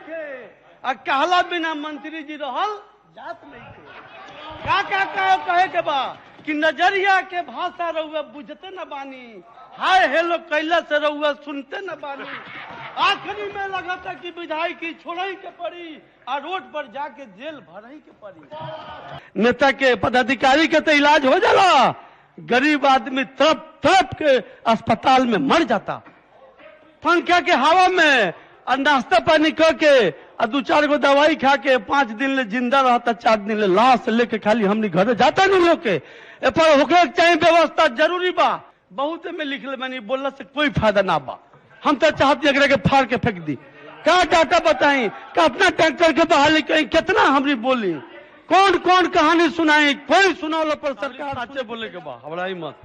थे आ कहला बिना मंत्री जी रहल जात नहीं थे। का कहे के बा कि नजरिया के भाषा रहुआ बुझते न बानी, हाय हेलो कैला से रहुआ सुनते न बानी। आखिरी में लगा था कि विधायक की छोड़ई के पड़ी और रोड पर जाके जेल भरही के पड़ी। नेता के पदाधिकारी के तो इलाज हो जाला, गरीब आदमी तड़प तड़प के अस्पताल में मर जाता। पंखा के हवा में और नाश्ता पानी करके और 2-4 गो दवाई खा के 5 दिन ले जिंदा रहता, 4 दिन ले लाश लेके खाली हमने घर जाता नहीं लोग के। पर होके चाहिए व्यवस्था जरूरी बा। बहुत में लिख ले, मैंने बोलने से कोई फायदा ना बा। हम तो चाहते अगर के फाड़ के फेंक दी। क्या डाटा बताई कि अपना ट्रैक्टर के बहाली कहीं कितना हमरी बोली, कौन कौन कहानी सुनाई, कोई सुनावला पर सरकार अच्छे बोले के बा हमारा ही मत।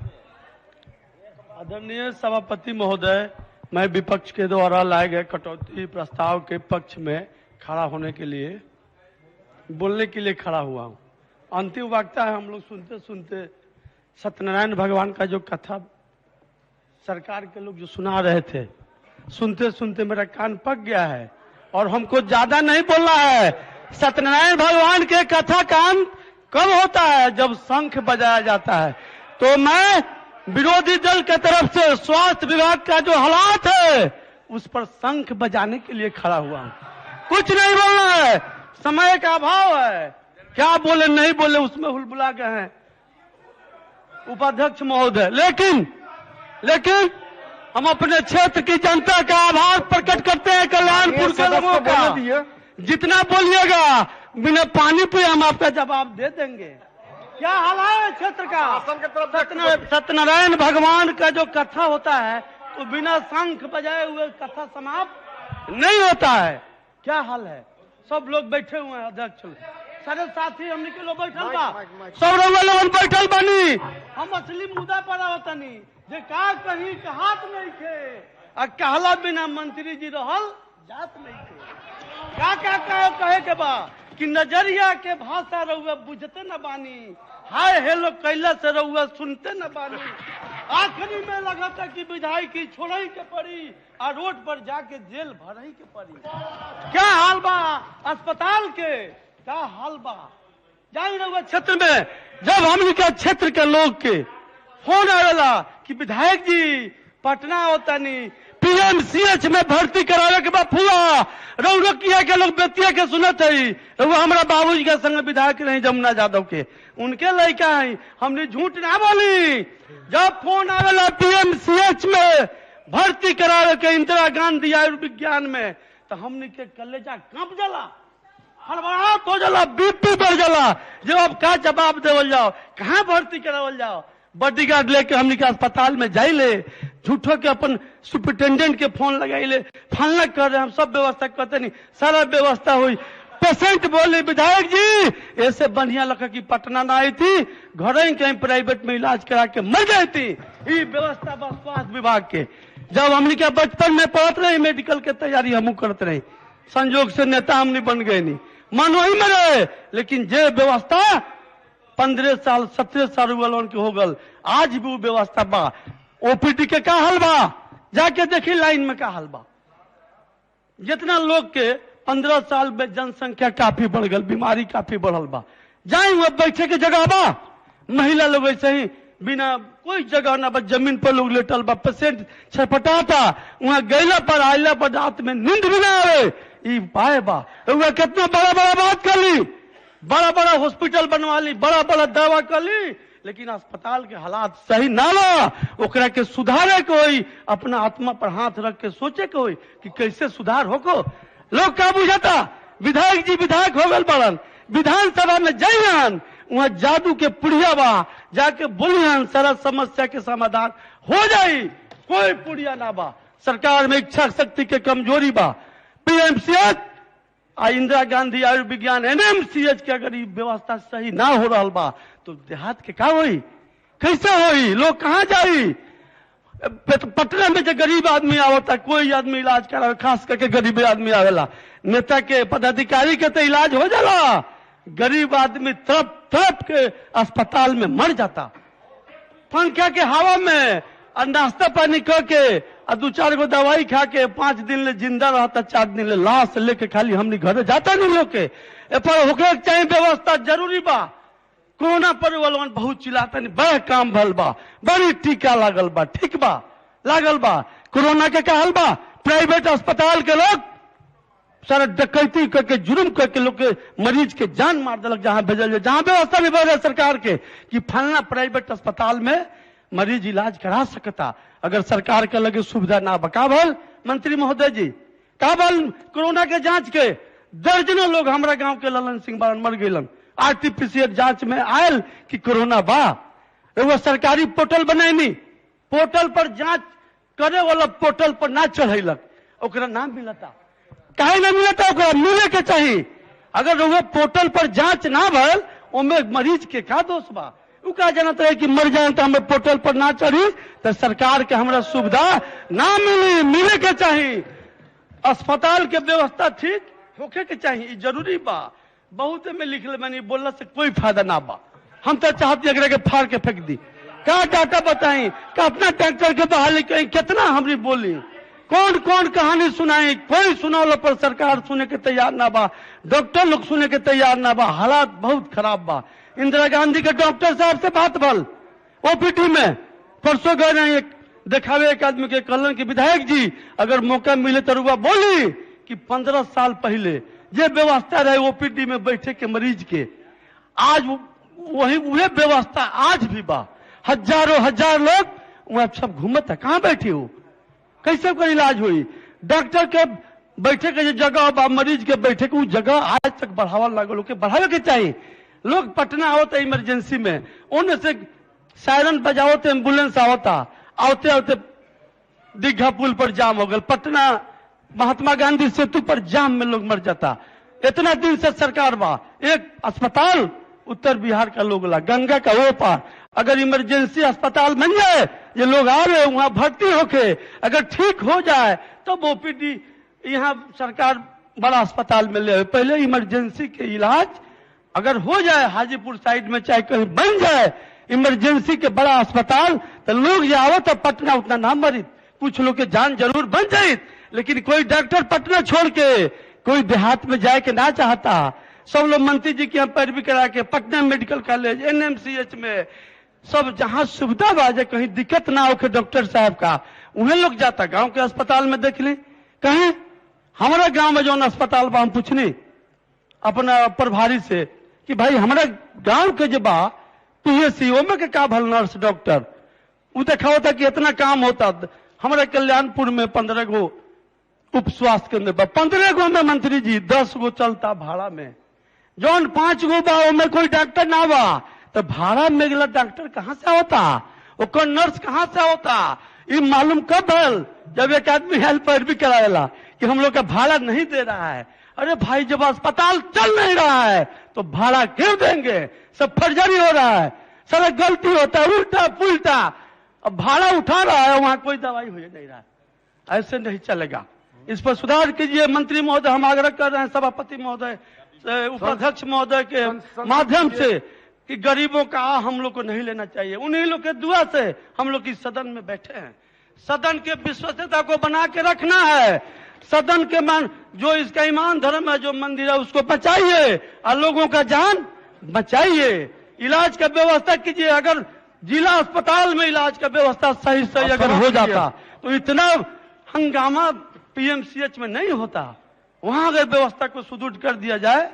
आदरणीय सभापति महोदय, मैं विपक्ष के द्वारा लाए गए कटौती प्रस्ताव के पक्ष में खड़ा होने के लिए, बोलने के लिए खड़ा हुआ हूं। अंतिम वार्ता है, हम लोग सुनते सुनते सत्यनारायण भगवान का जो कथा सरकार के लोग जो सुना रहे थे, सुनते सुनते मेरा कान पक गया है और हमको ज्यादा नहीं बोलना है। सत्यनारायण भगवान के कथा कान कब होता है? जब शंख बजाया जाता है। तो मैं विरोधी दल के तरफ से स्वास्थ्य विभाग का जो हालात है उस पर शंख बजाने के लिए खड़ा हुआ हूं। कुछ नहीं बोलना है, समय का अभाव है। क्या बोले नहीं बोले उसमें हुलबुला गए हैं उपाध्यक्ष महोदय। लेकिन हम अपने क्षेत्र की जनता का आभार प्रकट करते हैं, कल्याणपुर के लोगों का। जितना बोलिएगा बिना पानी पे हम आपका जवाब दे देंगे। क्या हाल है क्षेत्र का? सत्यनारायण भगवान का जो कथा होता है तो बिना शंख बजाए हुए कथा समाप्त नहीं होता है। क्या हाल है? सब लोग बैठे हुए हैं, अध्यक्ष सारे साथी हमने के लोग बैठल बा, सब लोग बैठल बनी। हम असली मुद्दा पर आवतनी जे का कहीं कहात नहीं थे आ कहला बिना मंत्री जी रहल जात नहीं थे। का कहे के बा कि नजरिया के भाषा रहुआ बुझते न बानी, हाय हेलो कैला से रहुआ सुनते न बानी। आखिरी में लगा था कि विधायक की छोड़ई के पड़ी और रोड पर जाके जेल भरही के पड़ी। क्या हाल बा अस्पताल के? क्या हाल बा जाई रहुआ क्षेत्र में? जब हमने के क्षेत्र के लोग के फोन आवेला कि विधायक जी पटना होता नहीं, पीएमसीएच में भर्ती करावे के बाद फुआ रौनक किया के लोग बेतिया के सुनत है। वो हमारा बाबूजी के संग विधायक नहीं जमुना यादव के, उनके लड़का है। हमने झूठ ना बोली। जब फोन आवेला पीएमसीएच में भर्ती करावे के इंदिरा गांधी आयुर्विज्ञान में, तो हमने के कलेजा कांप जाला, हड़बड़ाहट हो जाला, बीपी बढ़ जाला। जब अब का जवाब देवल जाओ, कहाँ भर्ती करावल जाओ? बॉडीगार्ड लेके हमने के अस्पताल में जाइले, झूठो के अपन सुपरिटेंडेंट के फोन लगाइले, फलना कर रहे हम सब व्यवस्था करते नहीं, सारा व्यवस्था हुई। पेशेंट बोले विधायक जी ऐसे बढ़िया लगा कि पटना ना आई थी, घर ही कहीं प्राइवेट में इलाज करा के मर गई थी। ये व्यवस्था बस स्वास्थ्य विभाग के। जब हमने के बचपन में पढ़ते रहे, मेडिकल के तैयारी हम करते रहे, संजोग से नेता हमने बन गए नहीं, मन वही में रहे। लेकिन जे व्यवस्था 15 साल 17 साल वालों के हो गल, आज भी वो व्यवस्था बा। ओपीडी के का हाल बा? जाके देखी लाइन में का हाल बा। जितना लोग के 15 साल में जनसंख्या काफी बढ़ गल, बीमारी काफी बढ़ल बा। जाए वह बैठे के जगह बा, महिला लोग ऐसे ही बिना कोई जगह ना बा, जमीन पर लोग लेटल बा, पेशेंट छटपटाता। वहां गैला पर आयला पर रात में नींद भी ना आवे। ई पाए बा कितना बड़ा बड़ा बात कर ली, बड़ा बड़ा हॉस्पिटल बनवा ली, बड़ा बड़ा दावा कर ली, लेकिन अस्पताल के हालात सही ना बा। ओकरा के सुधारे कोई अपना आत्मा पर हाथ रख के सोचे कोई कि कैसे सुधार होको। लोग का बुझाता विधायक जी विधायक हो गल बड़न, विधानसभा में जाइयन, वहां जादू के पुड़िया बा, जाके बोलियन सारा समस्या के समाधान हो जाई। कोई पुड़िया ना बा, सरकार में इच्छा शक्ति के कमजोरी बा। पीएमसीएच इंदिरा गांधी आयुर्विज्ञान एनएमसीएच के अगर ये व्यवस्था सही ना हो रहा बा तो देहात के का होई, कैसे होई, लोग कहाँ जाई? पटना में जो गरीब आदमी आवता, कोई आदमी इलाज करा, खास करके गरीब आदमी आवेला, नेता के पदाधिकारी के तो इलाज हो जाला, गरीब आदमी तड़प तड़प के अस्पताल में मर जाता। पंखा के हवा में और नाश्ता पानी करके और 2-4 गो दवाई खा के 5 दिन ले जिंदा रहता, 4 दिन ले लाश लेके खाली हमनी घर जाता नहीं लोग के पर होके चाहिए व्यवस्था जरूरी बा। कोरोना पर वालों बहुत चिल्लाता नहीं, बड़ा काम भल बा, बड़ी टीका लागल बा, ठीक बा लागल बा। कोरोना के कहल बा प्राइवेट अस्पताल के लोग सारा डकैती करके जुर्म करके लोग के मरीज के जान मार दिलक, जहां भेजल, जहां व्यवस्था नहीं बन सरकार के कि फलना प्राइवेट अस्पताल में मरीज इलाज करा सकता। अगर सरकार के लगे सुविधा ना बका भल मंत्री महोदय जी का भल कोरोना के जांच के दर्जनों लोग हमारा गांव के ललन सिंह बारन मर गए। आरटीपीसीआर जांच में आयल कि कोरोना बा, वो सरकारी पोर्टल बनाई, पोर्टल पर जांच करे वाला पोर्टल पर ना चढ़ेलक, ओकरा नाम मिलता काहे ना मिलता, ओकरा मिले के चाहिए। अगर वो पोर्टल पर जांच ना भल उनमें मरीज के का दोष बा, उ कहा जानता है कि मर जाए तो हमें पोर्टल पर ना चढ़ी तो सरकार के हमरा सुविधा ना मिले के चाहिए। अस्पताल के व्यवस्था ठीक होके के चाहिए, जरूरी बा। बहुत में लिख ले, मैंने बोलने से कोई फायदा ना बा। हम तो चाहते अगर के फाड़ के फेंक दी, क्या डाटा बताई, कितना टैंकर के बहाली कहीं, कितना हमने बोली, कौन कौन कहानी सुनाई, कोई सुनावल पर सरकार सुने के तैयार ना बा, डॉक्टर लोग सुने के तैयार ना बा। हालात बहुत खराब बा। इंदिरा गांधी के डॉक्टर साहब से बात भल ओपीडी में, परसों गए रहे एक दिखावे एक आदमी के कहलन कि विधायक जी अगर मौका मिले तो रुआ बोली कि 15 साल पहले जे व्यवस्था रहे ओपीडी में बैठे के मरीज के, आज वही व्यवस्था आज भी बा। हजारों हजार लोग वहां सब घूमता, कहां बैठे हो, कैसे ओकर इलाज हुई। डॉक्टर के बैठे के जगह बा, मरीज के बैठे के जगह आज तक बढ़ावा लागल, बढ़ावे के चाहिए। लोग पटना आवता इमरजेंसी में, उनमें से सायरन बजाओ तो एम्बुलेंस आवता, आवते आवते दीघा पुल पर जाम हो गल, पटना महात्मा गांधी सेतु पर जाम में लोग मर जाता। इतना दिन से सरकार बा, एक अस्पताल उत्तर बिहार का लोग ला, गंगा का वो पार अगर इमरजेंसी अस्पताल बन जाए, ये लोग आ रहे वहां भर्ती होके अगर ठीक हो जाए तो ओपीडी यहाँ सरकार बड़ा अस्पताल में ले। पहले इमरजेंसी के इलाज अगर हो जाए हाजीपुर साइड में, चाहे कहीं बन जाए इमरजेंसी के बड़ा अस्पताल, तो लोग जो आवत तो पटना उतना ना मरित, कुछ लोग के जान जरूर बन जाए। लेकिन कोई डॉक्टर पटना छोड़ के कोई देहात में जाए के ना चाहता। सब लोग मंत्री जी की हम पैरवी करा के पटना मेडिकल कॉलेज, एनएमसीएच में सब जहां सुविधा बाजे, कहीं दिक्कत ना हो के डॉक्टर साहब का, उन्हें लोग जाता। गांव के अस्पताल में देख ली, कहीं हमारा गांव में जो अस्पताल बा, हम पूछनी अपना प्रभारी से कि भाई हमारा गांव के जो बा पीएससी में के का भल नर्स डॉक्टर, वो देखा होता कि इतना काम होता। हमारे कल्याणपुर में 15 गो उप स्वास्थ्य केंद्र बा, 15 गो में मंत्री जी 10 गो चलता भाड़ा में, जौन 5 गो बा में कोई डॉक्टर ना बा, तो भाड़ा में गला डॉक्टर कहां से होता, और नर्स कहां से होता। ये मालूम कब भल जब एक आदमी हेल्थ पर भी कराएला कि हम लोग का भाड़ा नहीं दे रहा है। अरे भाई जब अस्पताल चल नहीं रहा है तो भाड़ा क्यों देंगे, सब फर्जरी हो रहा है, सारा गलती होता है, उल्टा पुल्टा। अब भाड़ा उठा रहा है, वहां कोई दवाई हो नहीं रहा है, ऐसे नहीं चलेगा। इस पर सुधार कीजिए मंत्री महोदय, हम आग्रह कर रहे हैं सभापति महोदय, उपाध्यक्ष महोदय के माध्यम से कि गरीबों का हम लोग को नहीं लेना चाहिए। उन्हीं लोग के दुआ से हम लोग इस सदन में बैठे हैं। सदन के विश्वसनीयता को बना के रखना है। सदन के मान जो इसका ईमान धर्म है, जो मंदिर है, उसको बचाइए और लोगों का जान बचाइए। इलाज का व्यवस्था कीजिए। अगर जिला अस्पताल में इलाज का व्यवस्था सही अगर हो जाता तो इतना हंगामा पीएमसीएच में नहीं होता। वहां अगर व्यवस्था को सुदृढ़ कर दिया जाए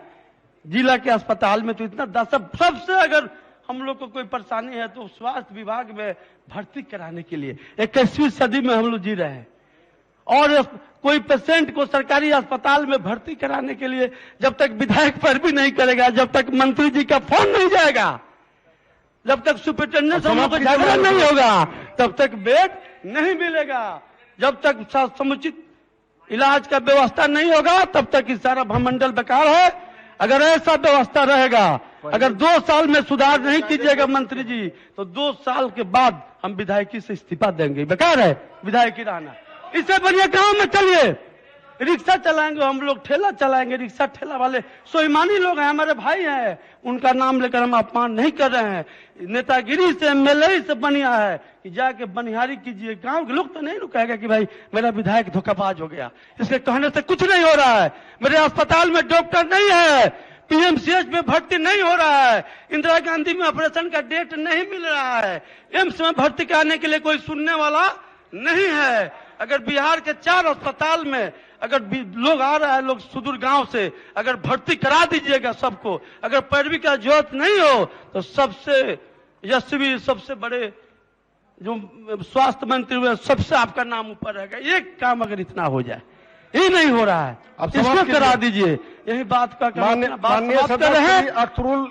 जिला के अस्पताल में, तो इतना सबसे अगर हम लोग को कोई परेशानी है तो स्वास्थ्य विभाग में भर्ती कराने के लिए 21वीं सदी में हम लोग जी रहे हैं। और कोई पेशेंट को सरकारी अस्पताल में भर्ती कराने के लिए जब तक विधायक पर भी नहीं करेगा, जब तक मंत्री जी का फोन नहीं जाएगा, जब तक सुपरिटेंडेंट से हम लोग को झगड़ा नहीं होगा, तब तक बेड नहीं मिलेगा। जब तक समुचित इलाज का व्यवस्था नहीं होगा तब तक इस सारा भ्रमंडल बेकार है। अगर ऐसा व्यवस्था रहेगा, अगर 2 साल में सुधार नहीं कीजिएगा मंत्री जी, तो 2 साल के बाद हम विधायकी से इस्तीफा देंगे। बेकार है विधायकी रहना। इससे बढ़िया गांव में चलिए, रिक्शा चलाएंगे, हम लोग ठेला चलाएंगे, रिक्शा ठेला वाले स्वाभिमानी लोग हैं, हमारे भाई हैं, उनका नाम लेकर हम अपमान नहीं कर रहे हैं। नेतागिरी से एमएलए से बनिया है कि जाके बनिहारी कीजिए। गांव के लोग तो नहीं कहेगा कि भाई मेरा विधायक धोखाबाज हो गया, इसके कहने से कुछ नहीं हो रहा है। मेरे अस्पताल में डॉक्टर नहीं है, पीएमसीएच में भर्ती नहीं हो रहा है, इंदिरा गांधी में ऑपरेशन का डेट नहीं मिल रहा है, एम्स में भर्ती कराने के लिए कोई सुनने वाला नहीं है। अगर बिहार के 4 अस्पताल में अगर लोग आ रहा है, लोग सुदूर गांव से, अगर भर्ती करा दीजिएगा सबको, अगर पैरवी का जरूरत नहीं हो तो सबसे यशस्वी, सबसे बड़े जो स्वास्थ्य मंत्री हुए सबसे आपका नाम ऊपर रहेगा। एक काम अगर इतना हो जाए, ये नहीं हो रहा है, अब इसको करा दीजिए। यही बात का अख्तरुल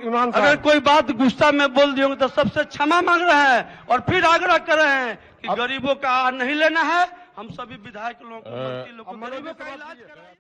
इमान साहब, अगर कोई बात गुस्सा में बोल दिए तो सबसे क्षमा मांग रहे हैं और फिर आग्रह कर रहे हैं कि गरीबों का नहीं लेना है। हम सभी विधायक लोगों को, मंत्री लोगों को गरीबों का इलाज कराएं।